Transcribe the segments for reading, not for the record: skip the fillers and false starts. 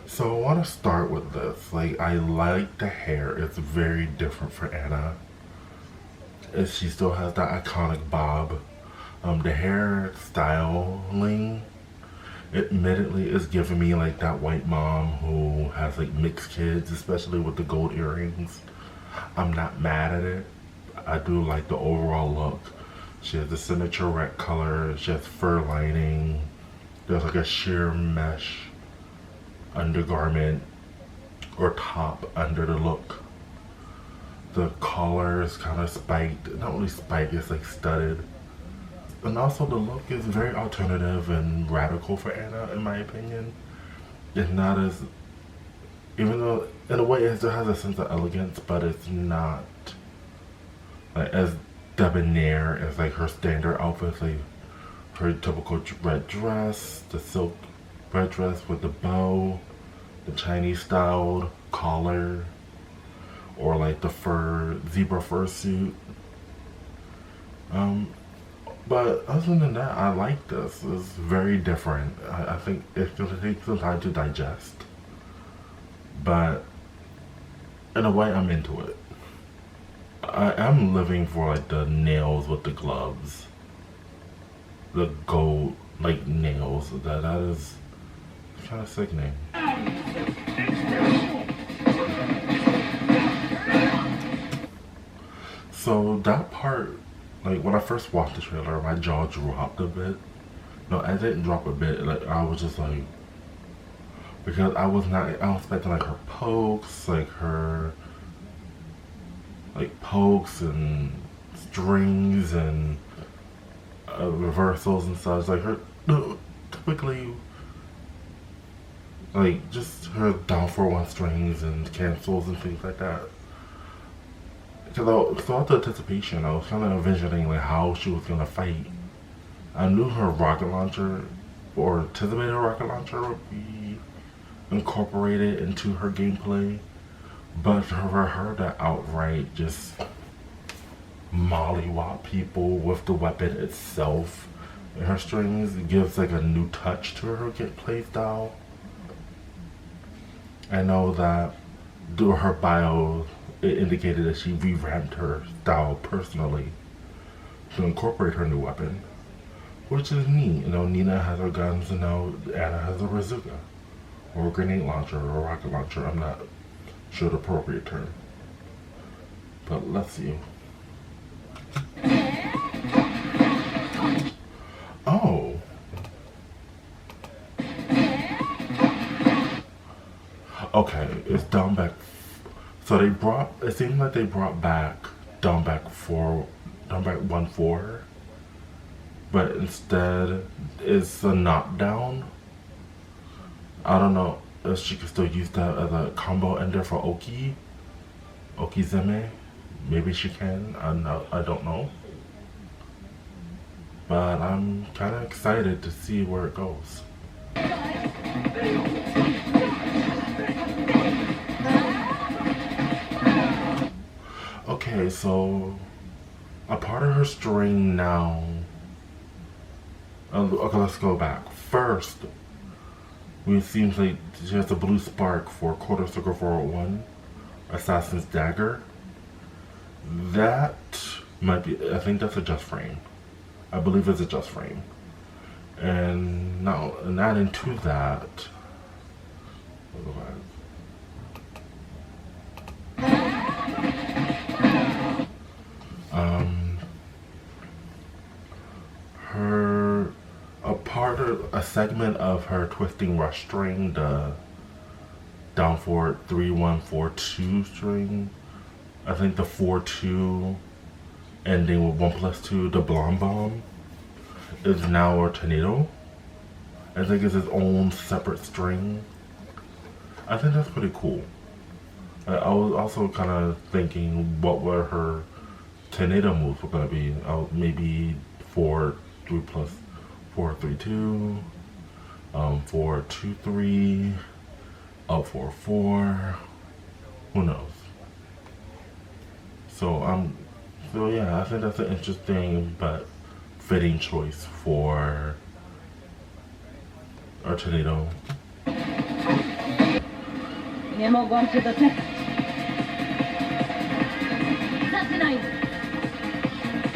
So I want to start with this. Like, I like the hair. It's very different for Anna. She still has that iconic bob. The hair styling, admittedly, is giving me like that white mom who has like mixed kids, especially with the gold earrings. I'm not mad at it. I do like the overall look. She has the signature red color. She has fur lining. There's like a sheer mesh undergarment or top under the look. The collar is kind of spiked. Not really spiked, it's like studded. And also the look is very alternative and radical for Anna, in my opinion. It's not as, even though in a way it still has a sense of elegance, but it's not like as debonair as like her standard outfits, like her typical red dress, the silk red dress with the bow, the Chinese styled collar, or like the zebra fur suit. But other than that, I like this. It's very different. I think it's going to take some time to digest. But in a way, I'm into it. I am living for like the nails with the gloves. The gold like nails. That is kind of sickening. So that part, like when I first watched the trailer, my jaw dropped a bit. No, I didn't drop a bit. Like I was just like, because I was expecting like her pokes, pokes and strings and reversals and such. Like her, typically, like just her down for one strings and cancels and things like that. Because throughout the anticipation, I was kind of envisioning like how she was gonna fight. I knew her rocket launcher, or anticipated rocket launcher, would be incorporated into her gameplay, but for her to outright just mollywop people with the weapon itself and her strings, it gives like a new touch to her gameplay style. I know that through her bio, it indicated that she revamped her style personally to incorporate her new weapon, which is neat. You know, Nina has her guns and now Anna has a bazooka, or a grenade launcher, or a rocket launcher. I'm not sure the appropriate term, but let's see. Oh. Okay, it's down back. So it seems like they brought back down back 1-4, but instead it's a knockdown. I don't know if she could still use that as a combo ender for Okizeme. Maybe she can, I don't know. But I'm kind of excited to see where it goes. Okay, so a part of her string now. Okay, let's go back. First, it seems like she has a blue spark for Quarter Circle 401, Assassin's Dagger. That might be, I think that's a just frame. I believe it's a just frame. And now, adding to that, a segment of her twisting rush string, the down forward 3-1-4-2 string. I think the 4-2 ending with 1+2, the blonde bomb, is now a tornado. I think it's its own separate string. I think that's pretty cool. I was also kind of thinking what were her tornado moves were going to be. Maybe 4-3+4-3-2, 4-2-3, up 4-4. Who knows? So yeah, I think that's an interesting but fitting choice for or tornado.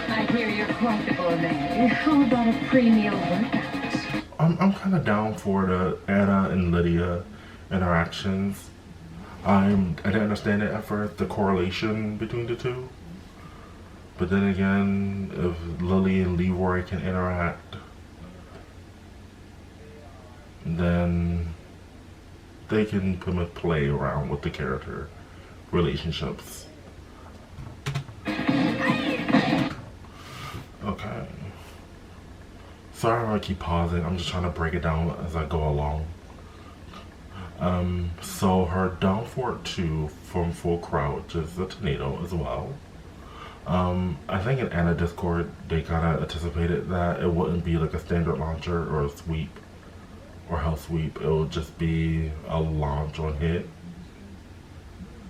I hear you're quite the gourmet. How about a pre-meal workout? I'm kind of down for the Anna and Lydia interactions. I didn't understand it at first, the correlation between the two. But then again, if Lily and Leroy can interact, then they can pretty much play around with the character relationships. Okay. Sorry if I keep pausing, I'm just trying to break it down as I go along. So her down for 2 from Full Crouch is a tornado as well. I think in Anna Discord they kind of anticipated that it wouldn't be like a standard launcher or a sweep or health sweep. It would just be a launch on hit.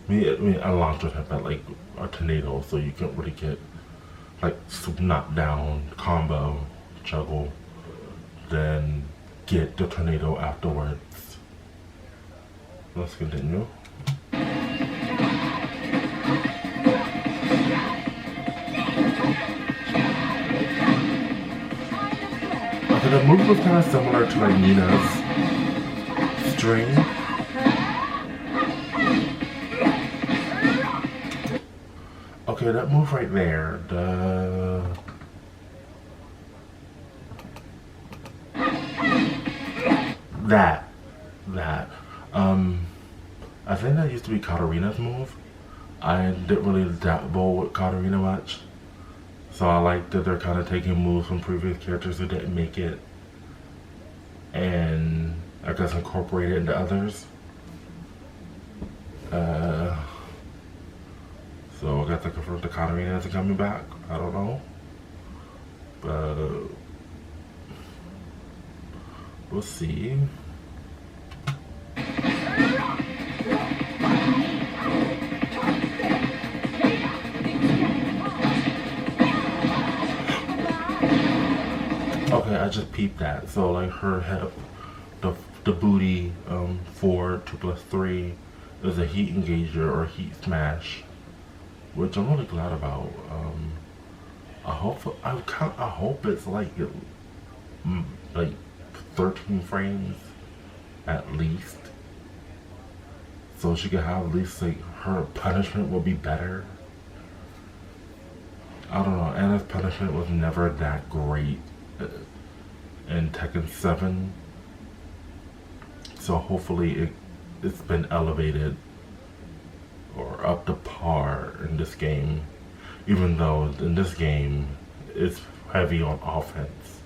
I mean a launch on hit, but like a tornado, so you can't really get like knockdown, combo, juggle, then get the tornado afterwards. Let's continue. Okay, the move was kind of similar to like Nina's string. Okay, that move right there, that, I think that used to be Katarina's move. I didn't really dabble with Katarina much, so I like that they're kind of taking moves from previous characters who didn't make it, and I guess incorporate it into others. So I got to confirm the Katarina isn't coming back. I don't know, but we'll see. Okay, I just peeped that. So like her hip, the booty for 2+3 is a heat engager or heat smash, which I'm really glad about. I hope it's like 13 frames at least, so she could have at least like her punishment will be better. I don't know. Anna's punishment was never that great in Tekken 7, so hopefully it's been elevated or up to par in this game, even though in this game it's heavy on offense,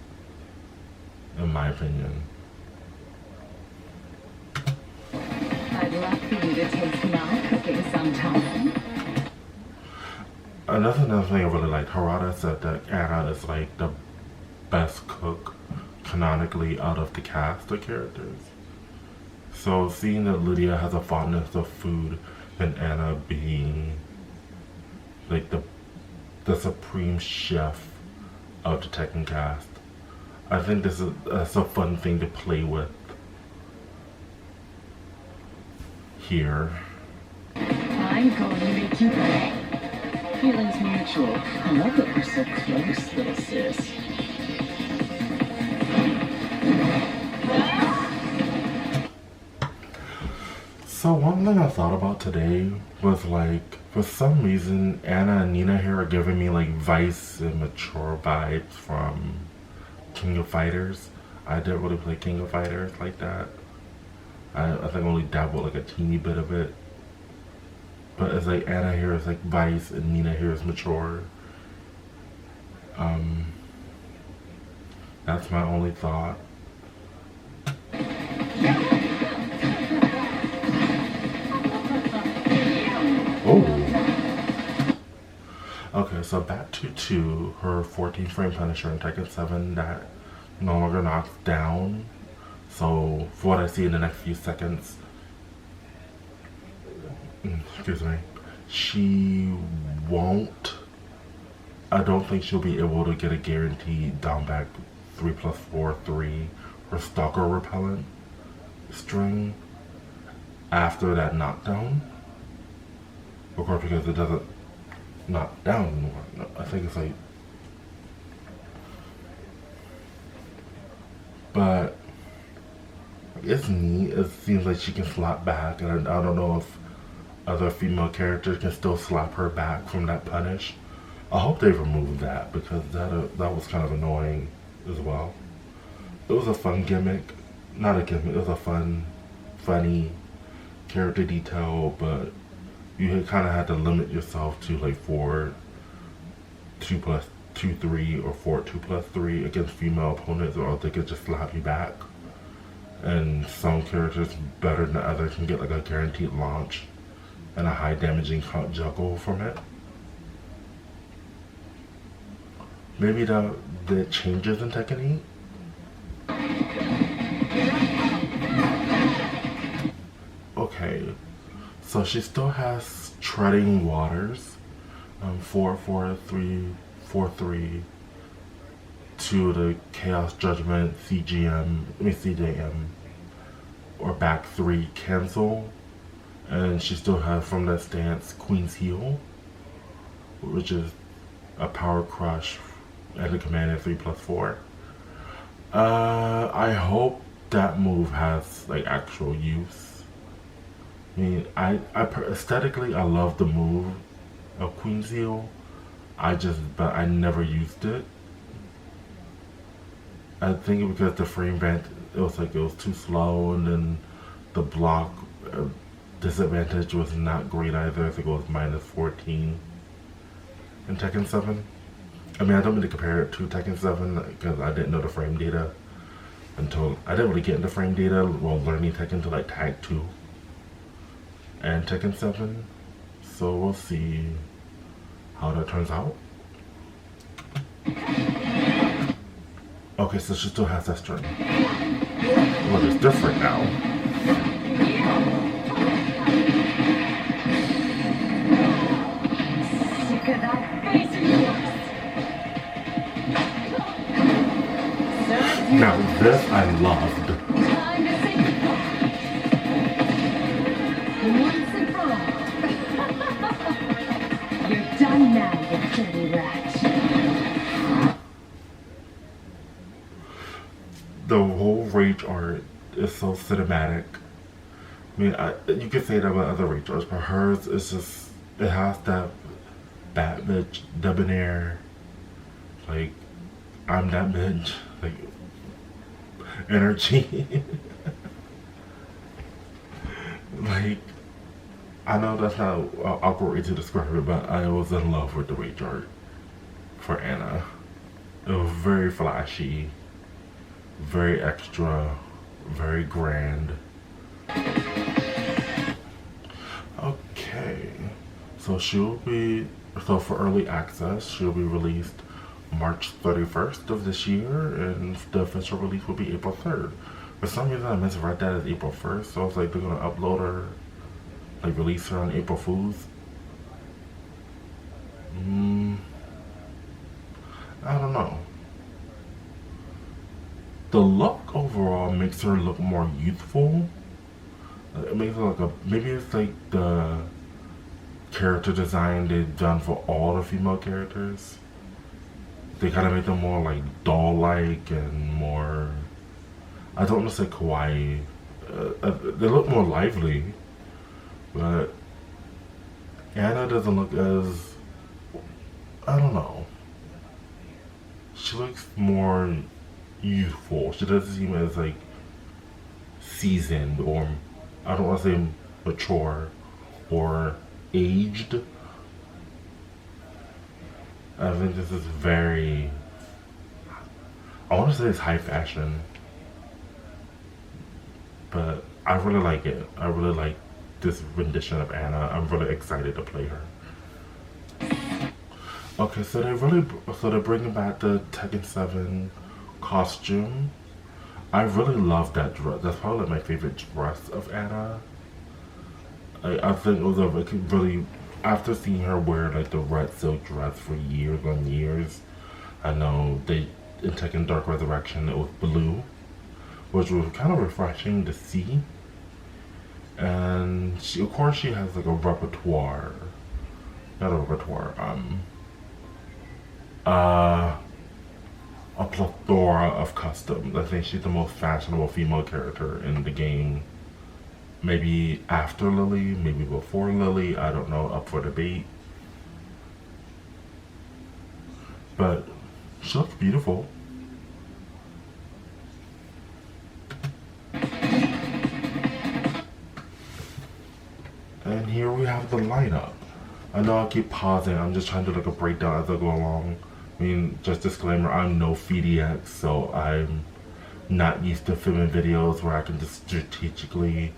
in my opinion. I'd love for you to taste my cooking sometime. Another thing I really liked, Harada said that Anna is like the best cook canonically out of the cast of characters. So seeing that Lydia has a fondness of food and Anna being like the supreme chef of the Tekken cast, I think that's a fun thing to play with here. I'm going to make you pay. Feelings mutual. I love that we're so close, little sis. So one thing I thought about today was like, for some reason, Anna and Nina here are giving me like Vice and mature vibes from King of Fighters. I didn't really play King of Fighters like that. I think I only dabbled like a teeny bit of it. But it's like Anna here is like Vice and Nina here is mature. That's my only thought. Oh. Okay, so back to her 14 frame Punisher in Tekken 7 that no longer knocks down. So for what I see in the next few seconds, excuse me, she won't, I don't think she'll be able to get a guaranteed down back 3+4, 3 her stalker repellent string after that knockdown. Of course, because it doesn't knock down anymore. No, I think it's like, but it's neat. It seems like she can slap back, and I don't know if other female characters can still slap her back from that punish. I hope they remove that because that was kind of annoying as well. It was a fun gimmick, not a gimmick. It was a funny character detail, but you kind of had to limit yourself to like 4 2+2 3 or 4 2+3 against female opponents, or else they could just slap you back. And some characters better than others can get like a guaranteed launch and a high damaging juggle from it. Maybe the changes in Tekken 8. Okay, so she still has Treading Waters, 4-4-3-4-3 to the Chaos Judgment CJM, or back 3 cancel, and she still has from that stance Queen's Heel, which is a power crush and a command at 3+4. I hope that move has like actual use. I mean, aesthetically I love the move of Queen's Heel. But I never used it. I think because the frame rate, it was too slow, and then the block disadvantage was not great either. I think it was -14 in Tekken 7. I mean, I don't mean to compare it to Tekken 7 because I didn't know the frame data until I didn't really get into frame data while learning Tekken to like Tag 2 and Tekken 7. So we'll see how that turns out. Okay, so she still has that string. Well, it's different now. Sick of that face of yours. Now this I loved. Time to say goodbye. Once and for all. You're done now, you dirty rat. The whole rage art is so cinematic. I mean, you could say that about other rage arts, but hers is just, it has that bad bitch, debonair, like, I'm that bitch, like, energy. Like, I know that's not an awkward way to describe it, but I was in love with the rage art for Anna. It was very flashy, very extra, very grand. Okay, so for early access, she'll be released March 31st of this year, and the official release will be April 3rd. For some reason I meant to write that as April 1st, so I was like, they're gonna upload her, like release her on April Fools. I don't know. The look overall makes her look more youthful. It makes her like maybe it's like the character design they've done for all the female characters. They kind of make them more like doll-like and more, I don't want to say kawaii. They look more lively, but Anna doesn't look as, I don't know. She looks more youthful. She doesn't seem as like seasoned, or I don't want to say mature or aged. I think this is very, I want to say it's high fashion, but I really like it. I really like this rendition of Anna. I'm really excited to play her. Okay, so they're bringing back the Tekken 7 costume. I really love that dress. That's probably my favorite dress of Anna. I think it was really, after seeing her wear like the red silk dress for years and years. I know in Tekken Dark Resurrection it was blue, which was kind of refreshing to see. And of course she has like a repertoire, not a repertoire, a plethora of customs. I think she's the most fashionable female character in the game. Maybe after Lily, maybe before Lily, I don't know, up for debate. But she looks beautiful. And here we have the lineup. I know I keep pausing, I'm just trying to do like a breakdown as I go along. I mean, just disclaimer, I'm no FDX, so I'm not used to filming videos where I can just strategically,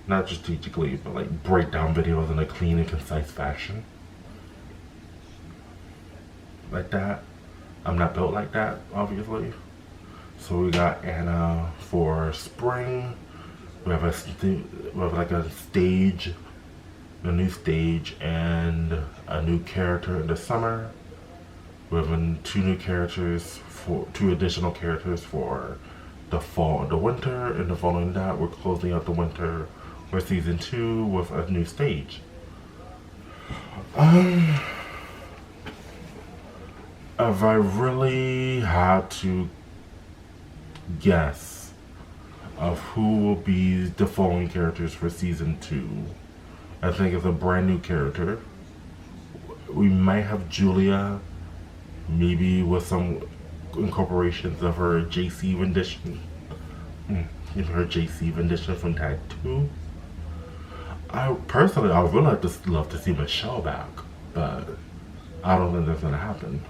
not strategically, but like break down videos in a clean and concise fashion. Like that. I'm not built like that, obviously. So we got Anna for spring. We have like a stage, a new stage, and a new character in the summer. We have two additional characters for the fall and the winter, and following that, we're closing out the winter for season 2 with a new stage. If I really had to guess of who will be the following characters for season 2, I think it's a brand new character. We might have Julia, maybe with some incorporations of her JC rendition. Her JC rendition from Tag 2. I would really love to see Michelle back, but I don't think that's gonna happen.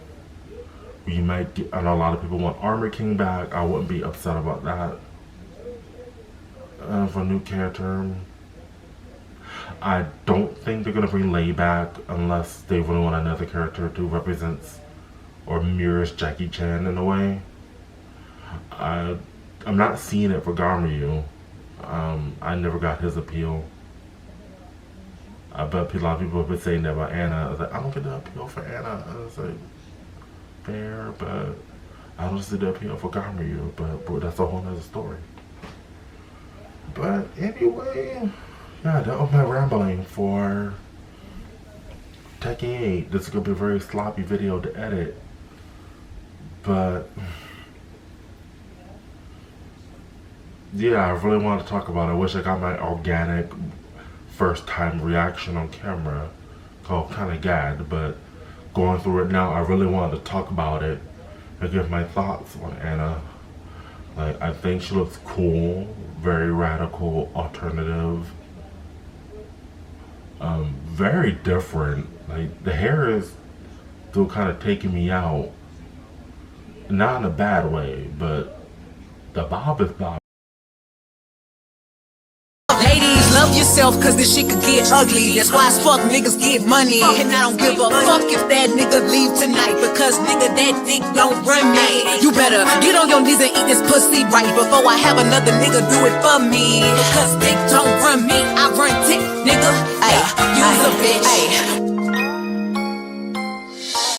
We might get, I know a lot of people want Armor King back. I wouldn't be upset about that. For a new character, I don't think they're gonna bring Lei back unless they really want another character who represents or mirrors Jackie Chan in a way. I'm not seeing it for Gamaryu. I never got his appeal. I bet a lot of people have been saying that about Anna. I was like, I don't get the appeal for Anna. I was like, fair, but I don't see the appeal for Gamaryu, but that's a whole nother story. But anyway, yeah, that was my rambling for Tekken 8. This is gonna be a very sloppy video to edit, but yeah, I really wanted to talk about it. I wish I got my organic first time reaction on camera. Kind of gagged, but going through it now, I really wanted to talk about it and give my thoughts on Anna. Like, I think she looks cool, very radical, alternative, very different. Like, the hair is still kind of taking me out, not in a bad way, but the bob is bob. Ladies, love yourself, cause this shit could get ugly. That's why as fuck niggas get money. And I don't give a fuck if that nigga leave tonight, because nigga, that dick don't run me. You better get on your knees and eat this pussy right before I have another nigga do it for me. Because dick don't run me, I run dick, nigga. Ay, use a